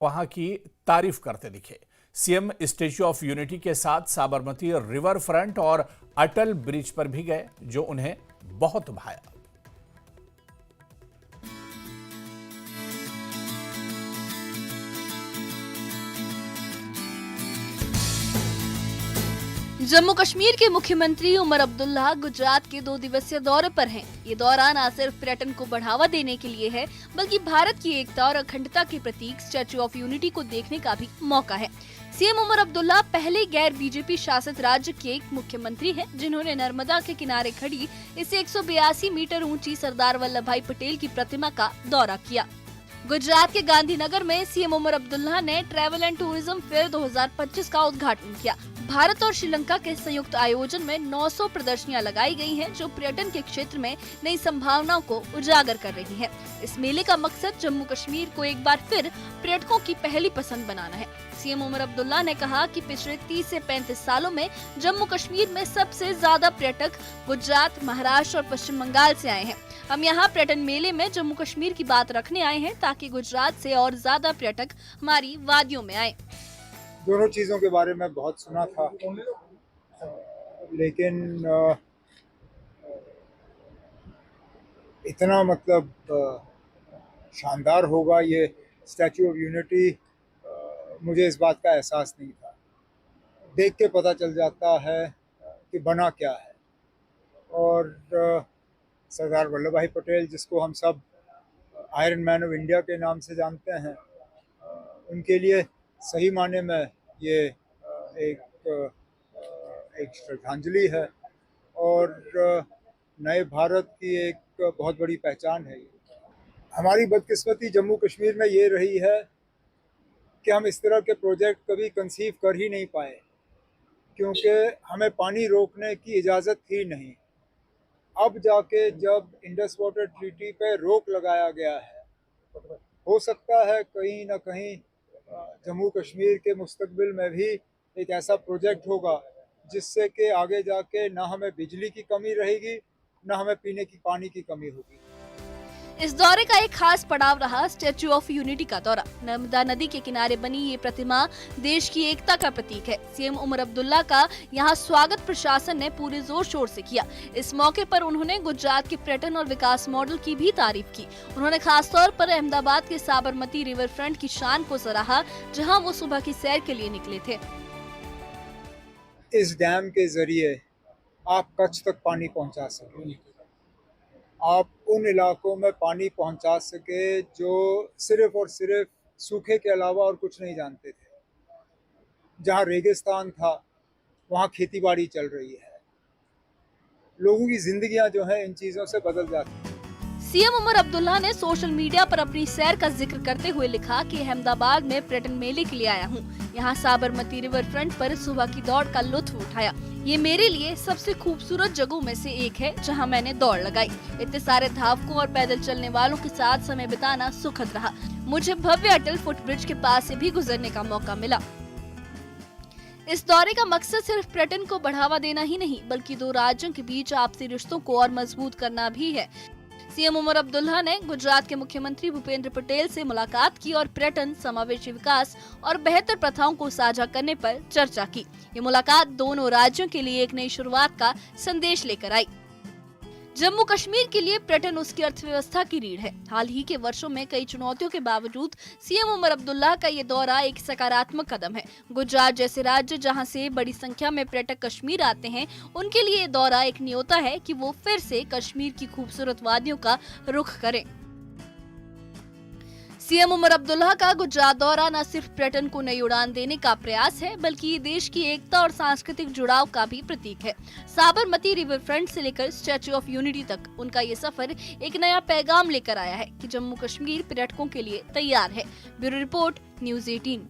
वहां की तारीफ करते दिखे। सीएम स्टैच्यू ऑफ यूनिटी के साथ साबरमती रिवर फ्रंट और अटल ब्रिज पर भी गए, जो उन्हें बहुत भाया। जम्मू कश्मीर के मुख्यमंत्री उमर अब्दुल्ला गुजरात के 2 दिवसीय दौरे पर हैं। ये दौरा न सिर्फ पर्यटन को बढ़ावा देने के लिए है, बल्कि भारत की एकता और अखंडता के प्रतीक स्टैच्यू ऑफ यूनिटी को देखने का भी मौका है। सीएम उमर अब्दुल्ला पहले गैर बीजेपी शासित राज्य के एक मुख्यमंत्री हैं, जिन्होंने नर्मदा के किनारे खड़ी इस 182 मीटर ऊंची सरदार वल्लभ भाई पटेल की प्रतिमा का दौरा किया। गुजरात के गांधीनगर में सीएम उमर अब्दुल्ला ने ट्रैवल एंड टूरिज्म फेयर 2025 का उद्घाटन किया। भारत और श्रीलंका के संयुक्त आयोजन में 900 प्रदर्शनियां लगाई गई हैं, जो पर्यटन के क्षेत्र में नई संभावनाओं को उजागर कर रही हैं। इस मेले का मकसद जम्मू कश्मीर को एक बार फिर पर्यटकों की पहली पसंद बनाना है। सीएम उमर अब्दुल्ला ने कहा कि पिछले 30 से 35 सालों में जम्मू कश्मीर में सबसे ज्यादा पर्यटक गुजरात, महाराष्ट्र और पश्चिम बंगाल से आए हैं। हम यहाँ पर्यटन मेले में जम्मू कश्मीर की बात रखने आए हैं, ताकि गुजरात से और ज्यादा पर्यटक हमारी वादियों में आए। दोनों चीज़ों के बारे में बहुत सुना था, लेकिन इतना शानदार होगा ये स्टैच्यू ऑफ यूनिटी, मुझे इस बात का एहसास नहीं था। देख के पता चल जाता है कि बना क्या है। और सरदार वल्लभ भाई पटेल, जिसको हम सब आयरन मैन ऑफ इंडिया के नाम से जानते हैं, उनके लिए सही माने में ये एक श्रद्धांजलि है और नए भारत की एक बहुत बड़ी पहचान है। हमारी बदकिस्मती जम्मू कश्मीर में ये रही है कि हम इस तरह के प्रोजेक्ट कभी कंसीव कर ही नहीं पाए, क्योंकि हमें पानी रोकने की इजाज़त थी नहीं। अब जाके जब इंडस वाटर ट्रीटी पे रोक लगाया गया है, हो सकता है कहीं ना कहीं जम्मू कश्मीर के मुस्तकबिल में भी एक ऐसा प्रोजेक्ट होगा जिससे कि आगे जाके ना हमें बिजली की कमी रहेगी, ना हमें पीने की पानी की कमी होगी। इस दौरे का एक खास पड़ाव रहा स्टैच्यू ऑफ यूनिटी का दौरा। नर्मदा नदी के किनारे बनी ये प्रतिमा देश की एकता का प्रतीक है। सीएम उमर अब्दुल्ला का यहाँ स्वागत प्रशासन ने पूरे जोर शोर से किया। इस मौके पर उन्होंने गुजरात के पर्यटन और विकास मॉडल की भी तारीफ की। उन्होंने खास तौर पर अहमदाबाद के साबरमती रिवर फ्रंट की शान को सराहा, जहाँ वो सुबह की सैर के लिए निकले थे। इस डैम के जरिए आप कच्छ तक पानी पहुँचा सके, आप उन इलाकों में पानी पहुंचा सके जो सिर्फ और सिर्फ सूखे के अलावा और कुछ नहीं जानते थे। जहां रेगिस्तान था, वहां खेतीबाड़ी चल रही है। लोगों की जिंदगियां जो हैं इन चीजों से बदल जाती हैं। सीएम उमर अब्दुल्ला ने सोशल मीडिया पर अपनी सैर का जिक्र करते हुए लिखा कि अहमदाबाद में पर्यटन मेले के लिए आया हूँ। यहाँ साबरमती रिवर फ्रंट पर सुबह की दौड़ का लुत्फ उठाया। ये मेरे लिए सबसे खूबसूरत जगहों में से एक है, जहाँ मैंने दौड़ लगाई। इतने सारे धावकों और पैदल चलने वालों के साथ समय बिताना सुखद रहा। मुझे भव्य अटल फुटब्रिज के पास से भी गुजरने का मौका मिला। इस दौरे का मकसद सिर्फ पर्यटन को बढ़ावा देना ही नहीं, बल्कि 2 राज्यों के बीच आपसी रिश्तों को और मजबूत करना भी है। सीएम उमर अब्दुल्ला ने गुजरात के मुख्यमंत्री भूपेंद्र पटेल से मुलाकात की और पर्यटन, समावेशी विकास और बेहतर प्रथाओं को साझा करने पर चर्चा की। ये मुलाकात दोनों राज्यों के लिए एक नई शुरुआत का संदेश लेकर आई। जम्मू कश्मीर के लिए पर्यटन उसकी अर्थव्यवस्था की रीढ़ है। हाल ही के वर्षों में कई चुनौतियों के बावजूद सीएम उमर अब्दुल्ला का ये दौरा एक सकारात्मक कदम है। गुजरात जैसे राज्य, जहां से बड़ी संख्या में पर्यटक कश्मीर आते हैं, उनके लिए ये दौरा एक न्योता है कि वो फिर से कश्मीर की खूबसूरत वादियों का रुख करें। सीएम उमर अब्दुल्ला का गुजरात दौरा न सिर्फ पर्यटन को नई उड़ान देने का प्रयास है, बल्कि ये देश की एकता और सांस्कृतिक जुड़ाव का भी प्रतीक है। साबरमती रिवर फ्रंट से लेकर स्टैच्यू ऑफ यूनिटी तक उनका ये सफर एक नया पैगाम लेकर आया है कि जम्मू कश्मीर पर्यटकों के लिए तैयार है। Bureau report, news 18।